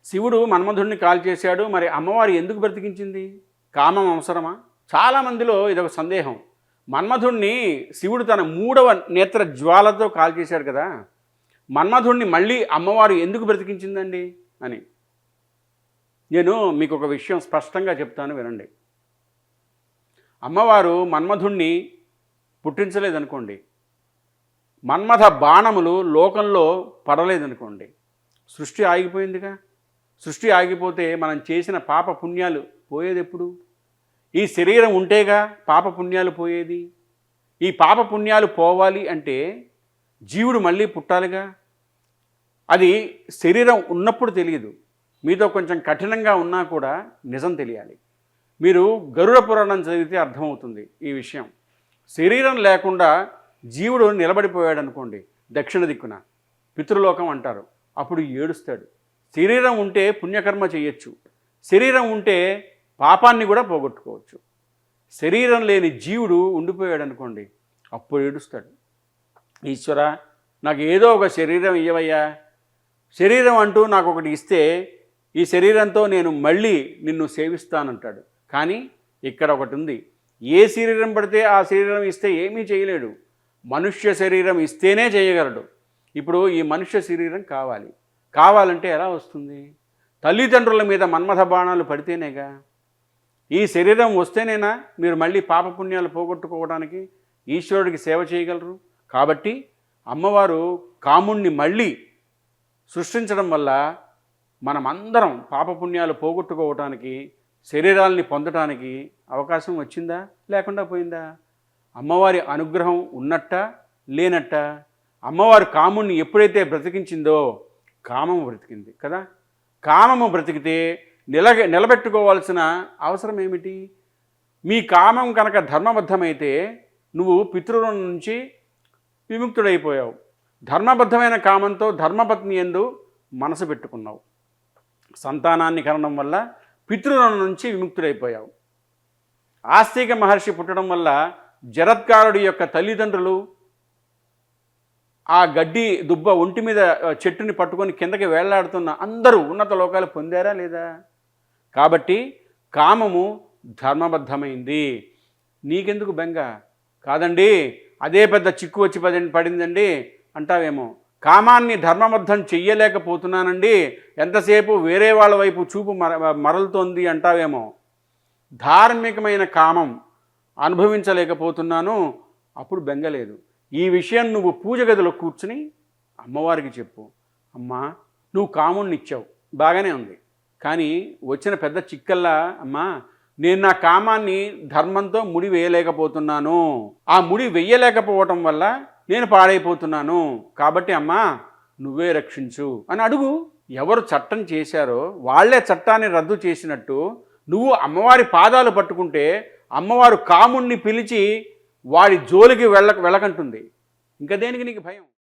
శివుడు మన్మధుడిని కాల్చేశాడు. మరి అమ్మవారు ఎందుకు బ్రతికించింది? కామం అవసరమా? చాలామందిలో ఇదొక సందేహం. మన్మధుడిని శివుడు తన 3వ నేత్ర జ్వాలతో కాల్చేశాడు కదా, మన్మధుడిని మళ్ళీ అమ్మవారు ఎందుకు బ్రతికించిందండి అని. నేను మీకు ఒక విషయం స్పష్టంగా చెప్తాను, వినండి. అమ్మవారు మన్మధుడిని పుట్టించలేదనుకోండి, మన్మథ బాణములు లోకంలో పడలేదనుకోండి, సృష్టి ఆగిపోయిందిగా. సృష్టి ఆగిపోతే మనం చేసిన పాప పుణ్యాలు పోయేది ఎప్పుడు? ఈ శరీరం ఉంటేగా పాప పుణ్యాలు పోయేది. ఈ పాప పుణ్యాలు పోవాలి అంటే జీవుడు మళ్ళీ పుట్టాలిగా. అది శరీరం ఉన్నప్పుడు తెలియదు, మీతో కొంచెం కఠినంగా ఉన్నా కూడా నిజం తెలియాలి. మీరు గరుడ పురాణం చదివితే అర్థమవుతుంది ఈ విషయం. శరీరం లేకుండా జీవుడు నిలబడిపోయాడు అనుకోండి దక్షిణ దిక్కున, పితృలోకం అంటారు, అప్పుడు ఏడుస్తాడు. శరీరం ఉంటే పుణ్యకర్మ చేయొచ్చు, శరీరం ఉంటే పాపాన్ని కూడా పోగొట్టుకోవచ్చు. శరీరం లేని జీవుడు ఉండిపోయాడు అనుకోండి, అప్పుడు ఏడుస్తాడు. ఈశ్వర, నాకు ఏదో ఒక శరీరం ఇవ్వయ్యా, శరీరం అంటూ నాకు ఒకటి ఇస్తే ఈ శరీరంతో నేను మళ్ళీ నిన్ను సేవిస్తానంటాడు. కానీ ఇక్కడ ఒకటి ఉంది, ఏ శరీరం పడితే ఆ శరీరం ఇస్తే ఏమీ చేయలేడు. మనుష్య శరీరం ఇస్తేనే చేయగలడు. ఇప్పుడు ఈ మనుష్య శరీరం కావాలంటే ఎలా వస్తుంది? తల్లిదండ్రుల మీద మన్మథ బాణాలు పడితేనేగా. ఈ శరీరం వస్తేనేనా మీరు మళ్ళీ పాపపుణ్యాలు పోగొట్టుకోవడానికి ఈశ్వరుడికి సేవ చేయగలరు. కాబట్టి అమ్మవారు కాముణ్ణి మళ్ళీ సృష్టించడం వల్ల మనమందరం పాపపుణ్యాలు పోగొట్టుకోవటానికి, శరీరాల్ని పొందటానికి అవకాశం వచ్చిందా, లేకుండా పోయిందా? అమ్మవారి అనుగ్రహం ఉన్నట్ట లేనట్ట? అమ్మవారు కాముణ్ణి ఎప్పుడైతే బ్రతికించిందో కామము బ్రతికింది కదా. కామము బ్రతికితే నిలబెట్టుకోవాల్సిన అవసరం ఏమిటి? మీ కామం కనుక ధర్మబద్ధమైతే నువ్వు పితృరుణం నుంచి విముక్తుడైపోయావు. ధర్మబద్ధమైన కామంతో ధర్మపత్ని యందు మనసు పెట్టుకున్నావు. సంతానాన్ని కనడం వల్ల పితృరుణం నుంచి విముక్తుడైపోయావు. ఆస్తిక మహర్షి పుట్టడం వల్ల జరత్కారుడి యొక్క తల్లిదండ్రులు ఆ గడ్డి దుబ్బ ఒంటి మీద చెట్టుని పట్టుకొని కిందకి వేళ్లాడుతున్న అందరూ ఉన్నత లోకాలు పొందారా లేదా? కాబట్టి కామము ధర్మబద్ధమైంది. నీకెందుకు బెంగ? కాదండి, అదే పెద్ద చిక్కు వచ్చి పడిందండి అంటావేమో. కామాన్ని ధర్మబద్ధం చెయ్యలేకపోతున్నానండి, ఎంతసేపు వేరే వాళ్ళ వైపు చూపు మరలుతోంది అంటావేమో. ధార్మికమైన కామం అనుభవించలేకపోతున్నాను, అప్పుడు బెంగలేదు. ఈ విషయం నువ్వు పూజ గదిలో కూర్చుని అమ్మవారికి చెప్పు. అమ్మా, నువ్వు కాముణ్ణి ఇచ్చావు, బాగానే ఉంది, కానీ వచ్చిన పెద్ద చిక్కల్లా, అమ్మా నేను నా కామాన్ని ధర్మంతో ముడి వేయలేకపోతున్నాను, ఆ ముడి వెయ్యలేకపోవటం వల్ల నేను పాడైపోతున్నాను, కాబట్టి అమ్మా నువ్వే రక్షించు అని అడుగు. ఎవరు చట్టం చేశారో వాళ్లే చట్టాన్ని రద్దు చేసినట్టు నువ్వు అమ్మవారి పాదాలు పట్టుకుంటే అమ్మవారు కాముణ్ణి పిలిచి వాడి జోలికి వెళ్ళకంటుంది. ఇంకా దేనికి నీకు భయం?